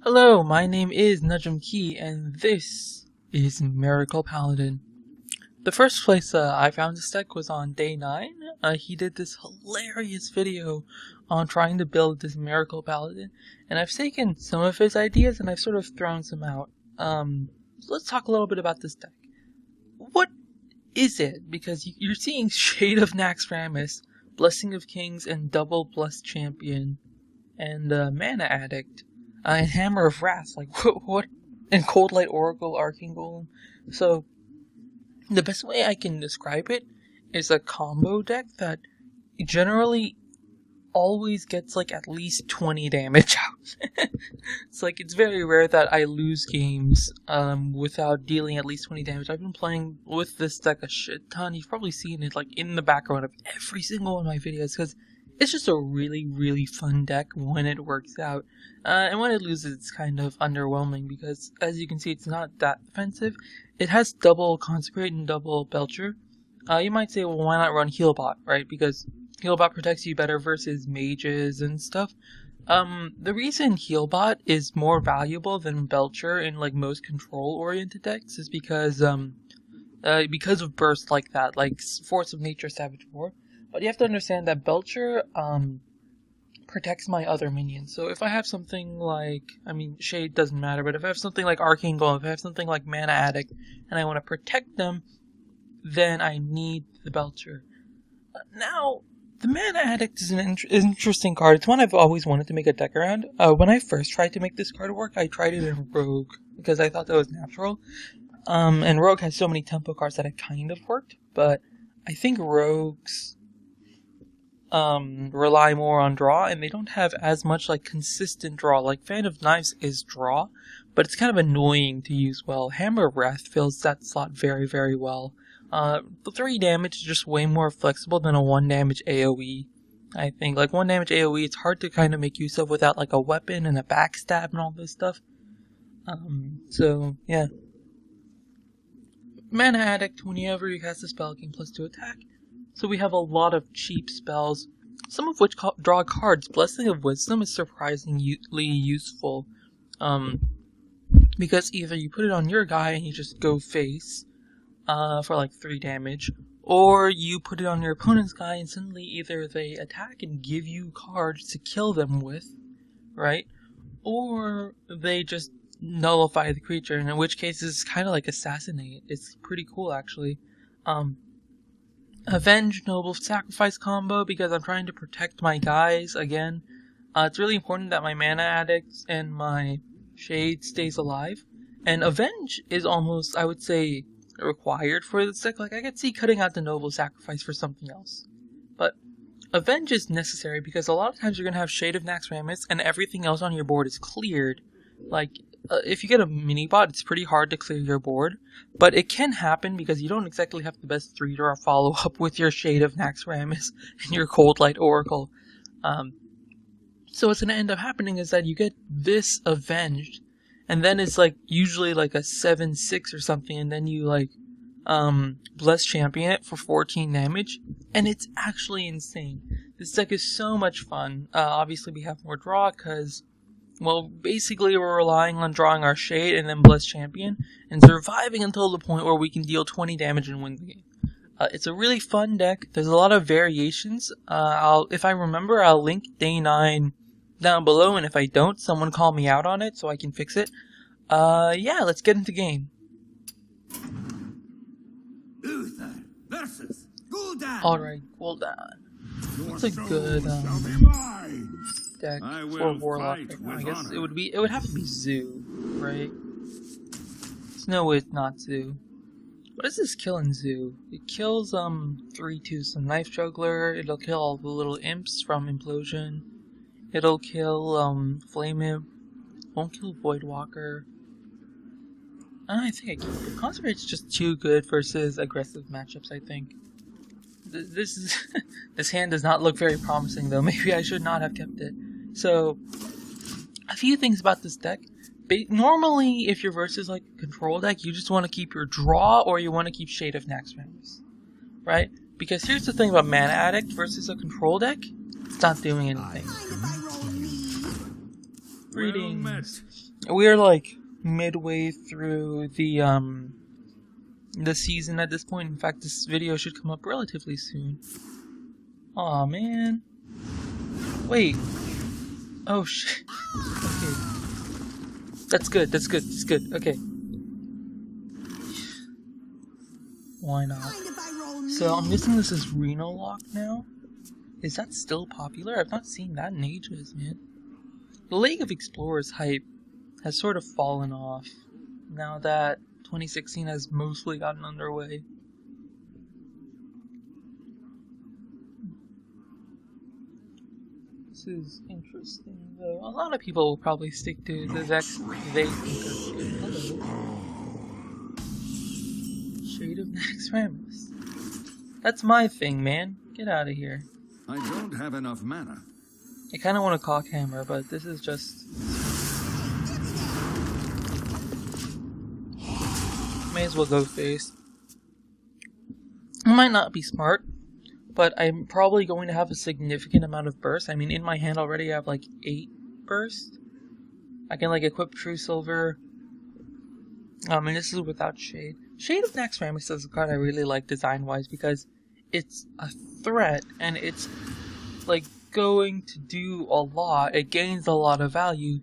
Hello, my name is Nujum and this is Miracle Paladin. The first place I found this deck was on day 9. He did this hilarious video on trying to build this Miracle Paladin, and I've taken some of his ideas and I've sort of thrown some out. So let's talk a little bit about this deck. What is it? Because you're seeing Shade of Naxxramas, Blessing of Kings, and Double Blessed Champion, and Mana Addict. And Hammer of Wrath, like, what? And Cold Light Oracle, Arcane Golem. So, the best way I can describe it is a combo deck that generally always gets, like, at least 20 damage out. It's very rare that I lose games, without dealing at least 20 damage. I've been playing with this deck a shit ton. You've probably seen it, like, in the background of every single one of my videos, because it's just a really, really fun deck when it works out. And when it loses, it's kind of underwhelming because, as you can see, it's not that offensive. It has double Consecrate and double Belcher. You might say, well, why not run Healbot, right? Because Healbot protects you better versus mages and stuff. The reason Healbot is more valuable than Belcher in, like, most control-oriented decks is because of bursts like that, like Force of Nature, Savage War. But you have to understand that Belcher protects my other minions. So if I have something like, Shade doesn't matter, but if I have something like Arcane Golem, if I have something like Mana Addict, and I want to protect them, then I need the Belcher. Now, the Mana Addict is an interesting card. It's one I've always wanted to make a deck around. When I first tried to make this card work, I tried it in Rogue, because I thought that was natural. And Rogue has so many tempo cards that it kind of worked, but I think Rogues rely more on draw, and they don't have as much, like, consistent draw. Like, Fan of Knives is draw, but it's kind of annoying to use well. Hammer of Wrath fills that slot very, very well. The 3 damage is just way more flexible than a 1 damage AoE. I think, like, 1 damage AoE, it's hard to kind of make use of without, like, a weapon and a backstab and all this stuff. So, yeah. Mana Addict, whenever you cast a spell, gain +2 attack. So we have a lot of cheap spells, some of which draw cards. Blessing of Wisdom is surprisingly useful, because either you put it on your guy and you just go face, for like 3 damage, or you put it on your opponent's guy and suddenly either they attack and give you cards to kill them with, right? Or they just nullify the creature, and in which case it's kind of like Assassinate. It's pretty cool, actually. Avenge Noble Sacrifice combo, because I'm trying to protect my guys again. It's really important that my Mana Addict and my Shade stays alive. And Avenge is almost, I would say, required for this deck. Like, I could see cutting out the Noble Sacrifice for something else. But Avenge is necessary because a lot of times you're going to have Shade of Naxxramas and everything else on your board is cleared. Like, if you get a mini-bot, it's pretty hard to clear your board, but it can happen because you don't exactly have the best 3-draw follow-up with your Shade of Naxxramas and your Cold Light Oracle. So what's going to end up happening is that you get this Avenged, and then it's like usually like a 7-6 or something, and then you like Bless Champion it for 14 damage, and it's actually insane. This deck is so much fun. Obviously we have more draw because, well, basically we're relying on drawing our Shade and then Blessed Champion and surviving until the point where we can deal 20 damage and win the game. It's a really fun deck. There's a lot of variations. If I remember, I'll link day 9 down below, and if I don't, someone call me out on it so I can fix it. Yeah, let's get into game. Uther versus Gul'dan. Alright, Gul'dan. That's a good deck for Warlock right now. I guess it would have to be Zoo, right? No, it's not Zoo. What does this kill in Zoo? It kills 3/2 some Knife Juggler. It'll kill all the little imps from Implosion. It'll kill Flame Imp. Won't kill Voidwalker. I think I keep it. Concentrate's just too good versus aggressive matchups, I think. This hand does not look very promising, though. Maybe I should not have kept it. So, a few things about this deck. Normally, if you're versus like a control deck, you just want to keep your draw, or you want to keep Shade of Naxxramas, right? Because here's the thing about Mana Addict versus a control deck: it's not doing anything. Greetings. We're like midway through the season at this point. In fact, this video should come up relatively soon. Aw, man. Wait. Oh, shit. Okay. That's good, that's good, that's good. Okay. Why not? So, I'm guessing this is Reno Lock now? Is that still popular? I've not seen that in ages, man. The League of Explorers hype has sort of fallen off now that 2016 has mostly gotten underway. This is interesting, though. A lot of people will probably stick to the decks they think are good. Hello. Shade of Naxxramas. That's my thing, man. Get out of here. I don't have enough mana. I kind of want a cockhammer, but this is just... May as well go face. It might not be smart, but I'm probably going to have a significant amount of burst. I mean, in my hand already I have like 8 burst. I can like equip True Silver. And this is without Shade. Shade of Naxxramas is a card I really like design-wise because it's a threat and it's like going to do a lot. It gains a lot of value,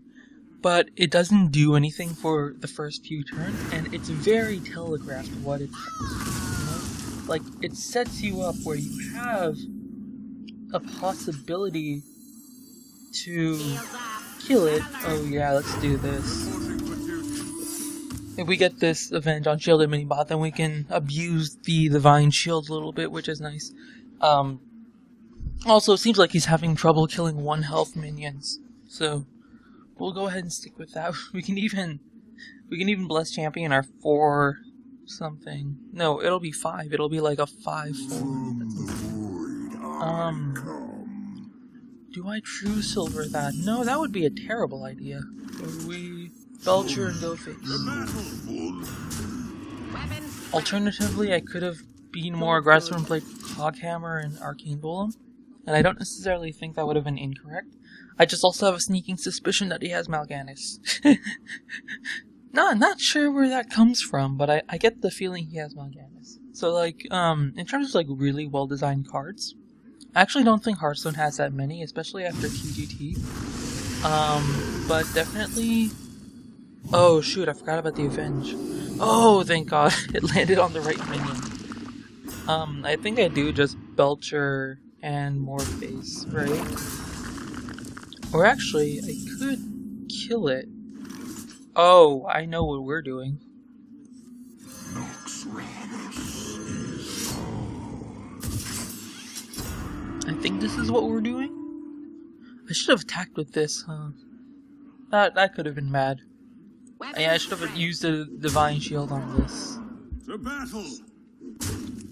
but it doesn't do anything for the first few turns, and it's very telegraphed what it does. You know? Like, it sets you up where you have a possibility to kill it. Oh yeah, let's do this. If we get this Avenge on Shielded Minibot, then we can abuse the Divine Shield a little bit, which is nice. Also, it seems like he's having trouble killing 1 health minions, so we'll go ahead and stick with that. We can even Bless Champion our 4 something. No, it'll be 5. It'll be like a 5/4. Do I True Silver that? No, that would be a terrible idea. So we Belcher and go face. Alternatively, I could have been more aggressive and played Coghammer and Arcane Golem, and I don't necessarily think that would have been incorrect. I just also have a sneaking suspicion that he has Mal'Ganis. Not sure where that comes from, but I get the feeling he has Mal'Ganis. So like, in terms of like really well designed cards, I actually don't think Hearthstone has that many, especially after TGT. But definitely... Oh shoot, I forgot about the Avenge. Oh, thank god, it landed on the right minion. I think I do just Belcher and more face, right? Or actually, I could kill it. Oh, I know what we're doing. I think this is what we're doing? I should have attacked with this, huh? That could have been bad. Yeah, I should have used the Divine Shield on this. To battle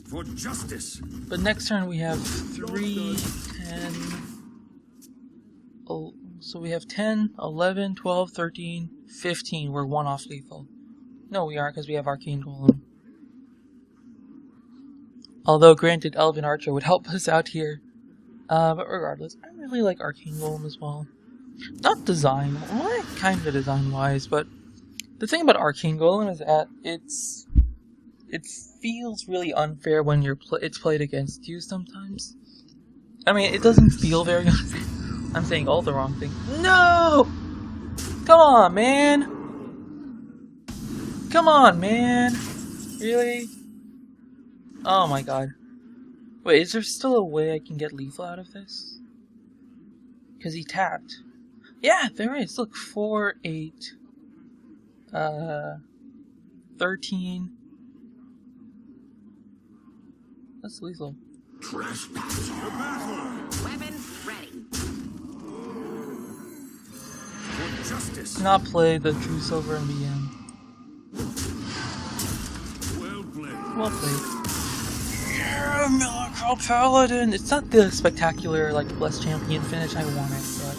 for justice. But next turn we have 3, 10... Oh, so we have 10, 11, 12, 13, 15. We're 1 off lethal. No, we aren't because we have Arcane Golem. Although, granted, Elven Archer would help us out here. But regardless, I really like Arcane Golem as well. Not design, well, kind of design-wise, but the thing about Arcane Golem is that it feels really unfair when it's played against you sometimes. I mean, it doesn't feel very unfair. I'm saying all the wrong things. No! Come on, man! Come on, man! Really? Oh my god. Wait, is there still a way I can get lethal out of this? Because he tapped. Yeah, there is. Look, 4, 8, 13. That's lethal. Weapons ready. Justice. Not play the True Silver and BM. Well played. Well played. Yeah, Miracle Paladin! It's not the spectacular, like, Blessed Champion finish I wanted, but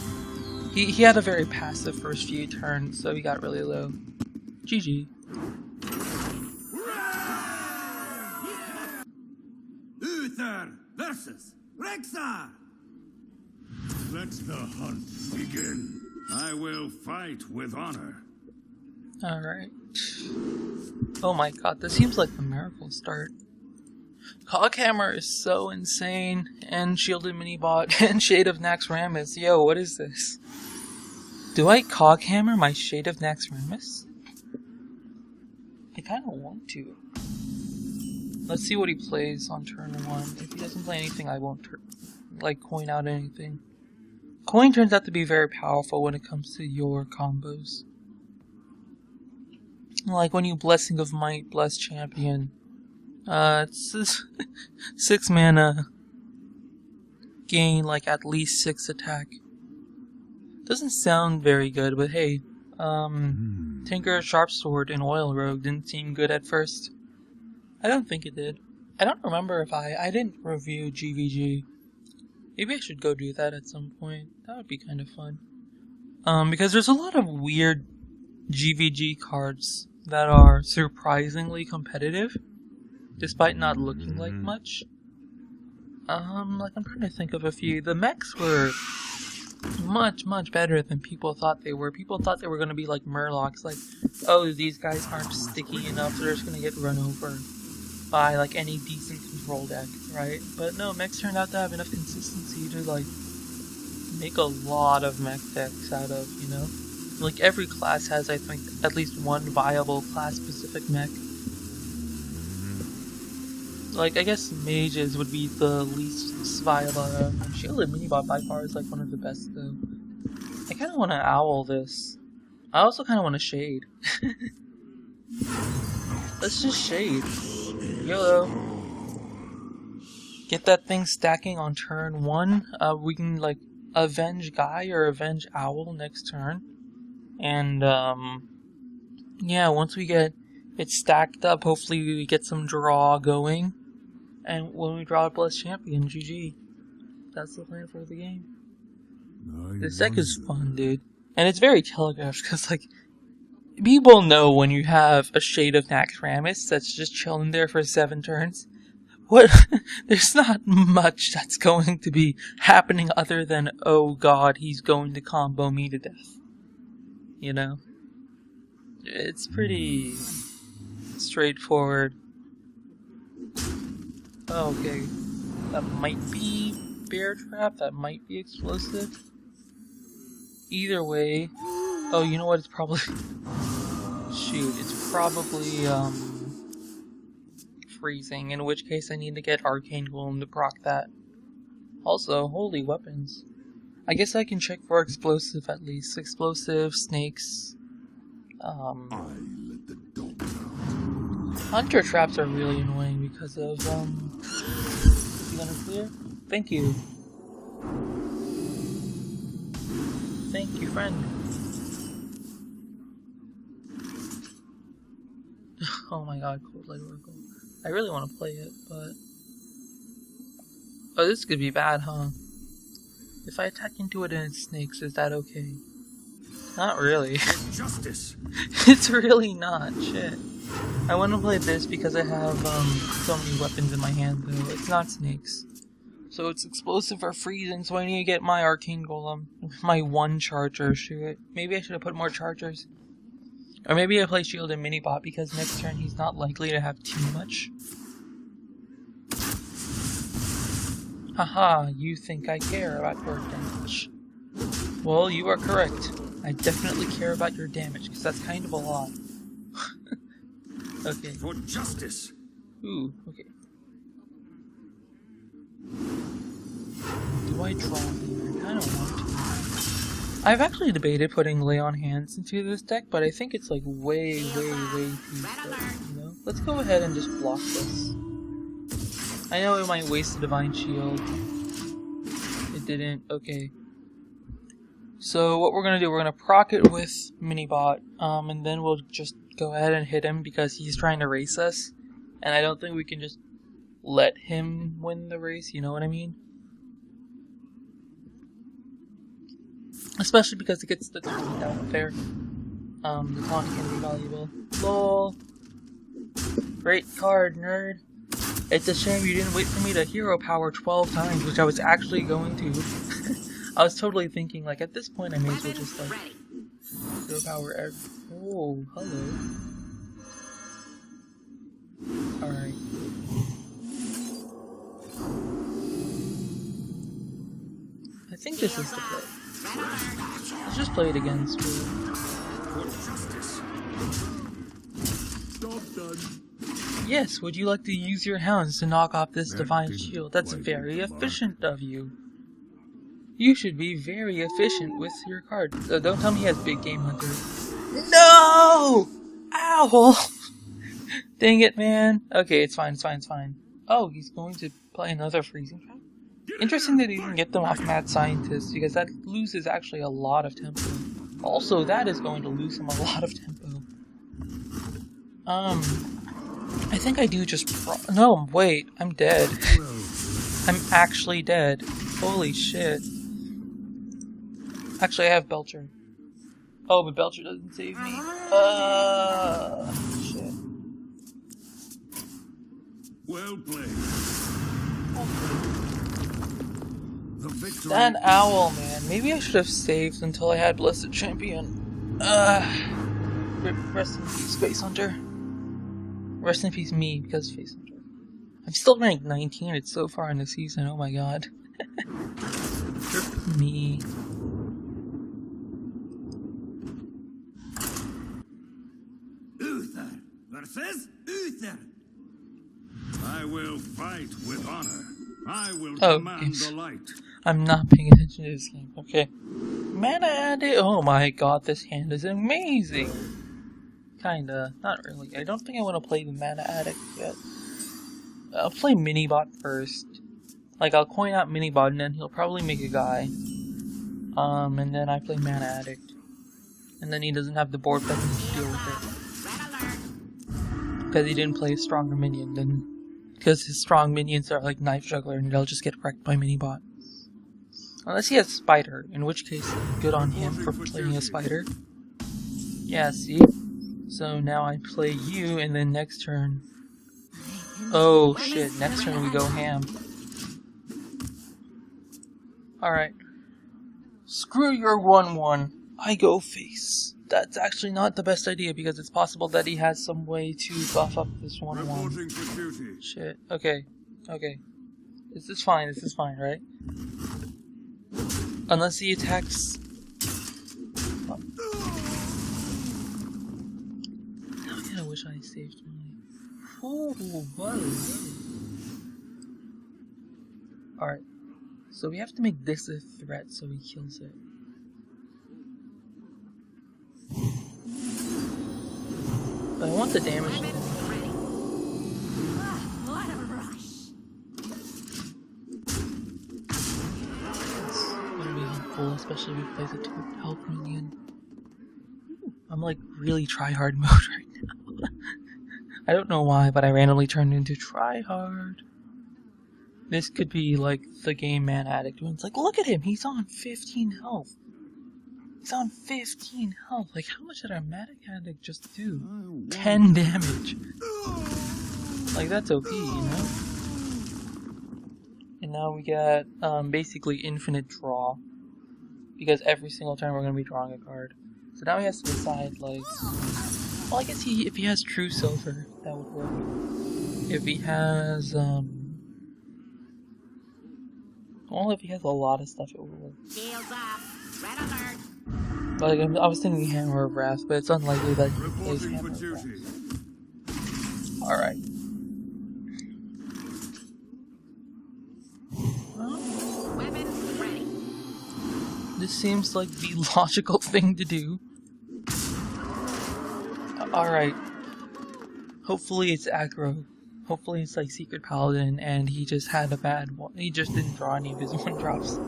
he had a very passive first few turns, so he got really low. GG. Thur versus Rexxar. Let the hunt begin. I will fight with honor. Alright. Oh my god, this seems like the miracle start. Coghammer is so insane, and Shielded Minibot, and Shade of Naxxramas. Yo, what is this? Do I Coghammer my Shade of Naxxramas? I kinda want to. Let's see what he plays on turn 1. If he doesn't play anything, I won't coin out anything. Coin turns out to be very powerful when it comes to your combos. Like when you Blessing of Might, Bless Champion. It's 6 mana. Gain like at least 6 attack. Doesn't sound very good, but hey. Tinker Sharpsword and Oil Rogue didn't seem good at first. I don't think it did. I don't remember if I didn't review GVG. Maybe I should go do that at some point. That would be kind of fun. Because there's a lot of weird GVG cards that are surprisingly competitive, despite not looking like much. I'm trying to think of a few. The mechs were much better than people thought they were. People thought they were going to be like Murlocs, like, oh, these guys aren't sticky enough, so they're just going to get run over by like any decent control deck, right? But no, mechs turned out to have enough consistency to like make a lot of mech decks out of, you know? Like every class has, I think, at least one viable class-specific mech. Like, I guess mages would be the least viable. Shielded Minibot by far is like one of the best though. I kinda wanna owl this. I also kinda wanna shade. Let's just shade. YOLO. Get that thing stacking on turn 1. We can like avenge Guy or avenge Owl next turn. And yeah, once we get it stacked up, hopefully we get some draw going. And when we draw a Blessed Champion, GG. That's the plan for the game. This deck is fun, dude. And it's very telegraphed, because, like, people know when you have a Shade of Naxxramas that's just chilling there for 7 turns. What? There's not much that's going to be happening other than, oh god, he's going to combo me to death. You know? It's pretty straightforward. Okay, that might be Bear Trap, that might be Explosive. Either way, oh, you know what, it's probably, shoot, it's probably, Freezing, in which case I need to get Arcane Golem to proc that. Also, holy weapons. I guess I can check for Explosive at least. Explosive, Snakes, Hunter Traps are really annoying because of, you gonna clear? Thank you. Thank you, friend. Oh my god, Cold Light Oracle. I really want to play it, but... Oh, this could be bad, huh? If I attack into it and it snakes, is that okay? Not really. Justice. It's really not, shit. I want to play this because I have so many weapons in my hand, though. It's not snakes. So it's explosive or freezing, so I need to get my Arcane Golem. My 1 charger, shoot. Maybe I should have put more chargers. Or maybe I play Shielded Minibot because next turn he's not likely to have too much. Haha, you think I care about your damage. Well, you are correct. I definitely care about your damage, because that's kind of a lot. Okay. For justice. Ooh, okay. Do I draw here? I kind of want to. I've actually debated putting Lay on Hands into this deck, but I think it's like way too good, you know? Let's go ahead and just block this. I know it might waste the Divine Shield. It didn't. Okay. So what we're gonna do, we're gonna proc it with Minibot, and then we'll just go ahead and hit him because he's trying to race us, and I don't think we can just let him win the race, you know what I mean? Especially because it gets the taunt out there. The taunt can be valuable. LOL. Great card, nerd. It's a shame you didn't wait for me to hero power 12 times, which I was actually going to. I was totally thinking, like, at this point I may as well just, like, Zero power. Oh, hello. Alright. I think this is the play. Let's just play it again. Yes, would you like to use your hounds to knock off this divine shield? That's very efficient of you. You should be very efficient with your card. Don't tell me he has big game hunter. No! Owl! Dang it, man. Okay, it's fine, it's fine, it's fine. Oh, he's going to play another freezing trap? Interesting that he didn't get them off Mad Scientist, because that loses actually a lot of tempo. Also, that is going to lose him a lot of tempo. I think I do just no, wait, I'm dead. I'm actually dead. Holy shit. Actually, I have Belcher. Oh, but Belcher doesn't save me. Shit. Well played. The victory. That owl, man. Maybe I should have saved until I had Blessed Champion. Rest in peace, Face Hunter. Rest in peace, me, because Face Hunter. I'm still ranked 19. It's so far in the season. Oh my god. Me. Uther versus Uther. I will fight with honor. I will command the light. I'm not paying attention to this game. Okay. Mana Addict. Oh my god, this hand is amazing. Kinda. Not really. I don't think I want to play the Mana Addict yet. I'll play Minibot first. Like, I'll coin out Minibot and then he'll probably make a guy. And then I play Mana Addict. And then he doesn't have the board that needs to deal with it. Because he didn't play a stronger minion. Then, because his strong minions are like Knife Juggler and they'll just get wrecked by Minibot. Unless he has Spider, in which case, good on him for playing a Spider. Yeah, see? So now I play you, and then next turn... Oh shit, next turn we go ham. Alright. Screw your 1-1. I go face. That's actually not the best idea, because it's possible that he has some way to buff up this 1-1. Shit, okay. Okay. This is fine, right? Unless he attacks... I wish I saved my... Oh, whoa. Alright. So we have to make this a threat so he kills it. But I want the damage to him. What a rush! It's gonna be helpful, especially if he plays a 2 health minion. I'm like really try-hard mode right now. I don't know why, but I randomly turned into try-hard. This could be like the game Man Addict when it's like, look at him, he's on 15 health. He's on 15 health. Like, how much did our Manic Addict just do? 10 damage. Like, that's OP, you know? And now we got basically infinite draw. Because every single turn we're going to be drawing a card. So now he has to decide, like... Well, I guess if he has True Silver, that would work. If he has, well, if he has a lot of stuff, it would work. Like, I was thinking Hammer of Wrath, but it's unlikely that he plays Hammer of Wrath. Alright. This seems like the logical thing to do. Alright. Hopefully it's aggro. Hopefully it's like Secret Paladin and he just had a bad one. He just didn't draw any of his 1-drops.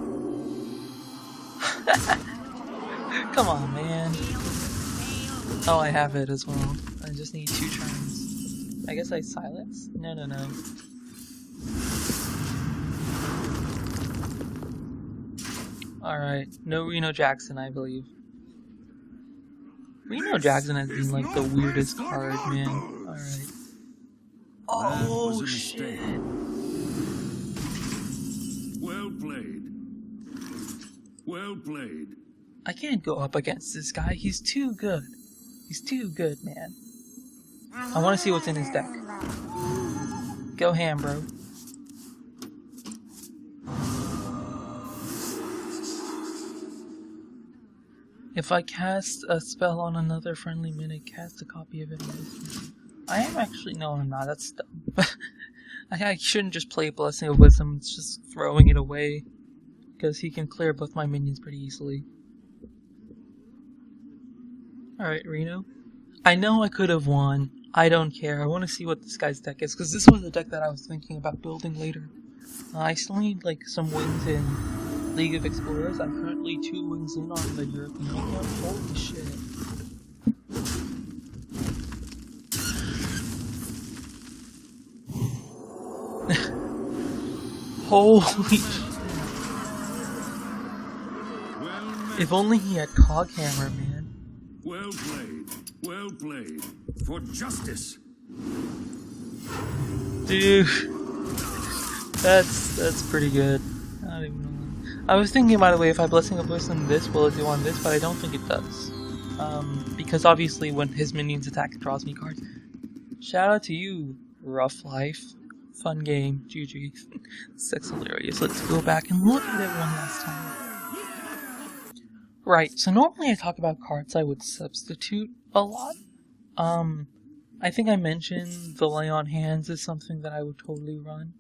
Come on, man. Oh, I have it as well. I just need 2 turns. I guess I silence? No. Alright. No Reno Jackson, I believe. Reno Jackson has been like the weirdest card, man. Alright. Oh, shit. Well played. Well played. I can't go up against this guy. He's too good. He's too good, man. I want to see what's in his deck. Go ham, bro. If I cast a spell on another friendly minion, cast a copy of it. I am actually... No, I'm not. That's dumb. I shouldn't just play Blessing of Wisdom. It's just throwing it away. Because he can clear both my minions pretty easily. Alright, Reno. I know I could have won. I don't care. I want to see what this guy's deck is. Because this was the deck that I was thinking about building later. I still need like some wins in League of Explorers. I'm currently 2 wins in on the European League. Holy shit. Holy shit. If only he had Coghammer, man. Well played. Well played. For justice. Dude. That's pretty good. I don't even know. I was thinking, by the way, if I Blessing of Wisdom this, will it do on this? But I don't think it does. Because obviously when his minions attack, it draws me cards. Shout out to you, Rough Life. Fun game. GG. That's hilarious. Let's go back and look at it one last time. Right, so normally I talk about cards I would substitute a lot. I think I mentioned the Lay on Hands is something that I would totally run.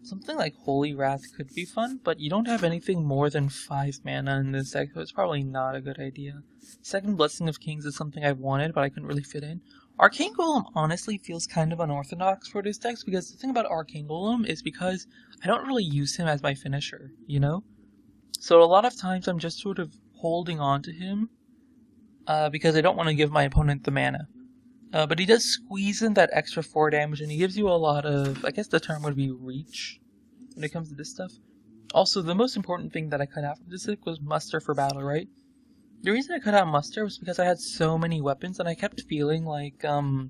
Something like Holy Wrath could be fun, but you don't have anything more than 5 mana in this deck, so it's probably not a good idea. Second Blessing of Kings is something I've wanted, but I couldn't really fit in. Arcane Golem honestly feels kind of unorthodox for this deck, because the thing about Arcane Golem is because I don't really use him as my finisher, you know? So a lot of times I'm just sort of holding on to him, because I don't want to give my opponent the mana. But he does squeeze in that extra 4 damage, and he gives you a lot of, I guess the term would be reach, when it comes to this stuff. Also, the most important thing that I cut out from this deck was Muster for battle, right? The reason I cut out Muster was because I had so many weapons, and I kept feeling like my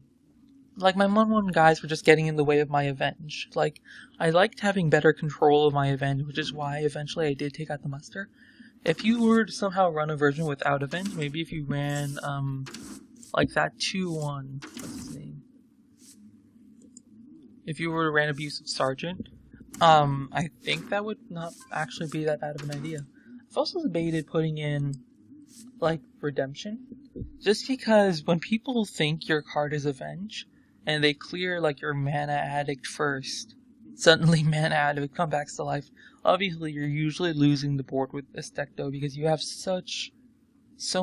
1/1 guys were just getting in the way of my Avenge. Like, I liked having better control of my Avenge, which is why eventually I did take out the Muster. If you were to somehow run a version without Avenge, maybe if you ran, like that Tue-Wed, what's his name? If you were to ran Abusive Sergeant, I think that would not actually be that bad of an idea. I've also debated putting in, like, Redemption, just because when people think your card is Avenge, and they clear, like, your Mana Addict first, suddenly Mana Addict comes back to life. Obviously, you're usually losing the board with this deck, though, because you have so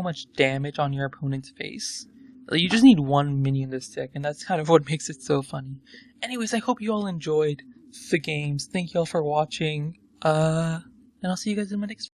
much damage on your opponent's face. You just need 1 minion in this deck, and that's kind of what makes it so funny. Anyways, I hope you all enjoyed the games. Thank you all for watching, and I'll see you guys in my next video.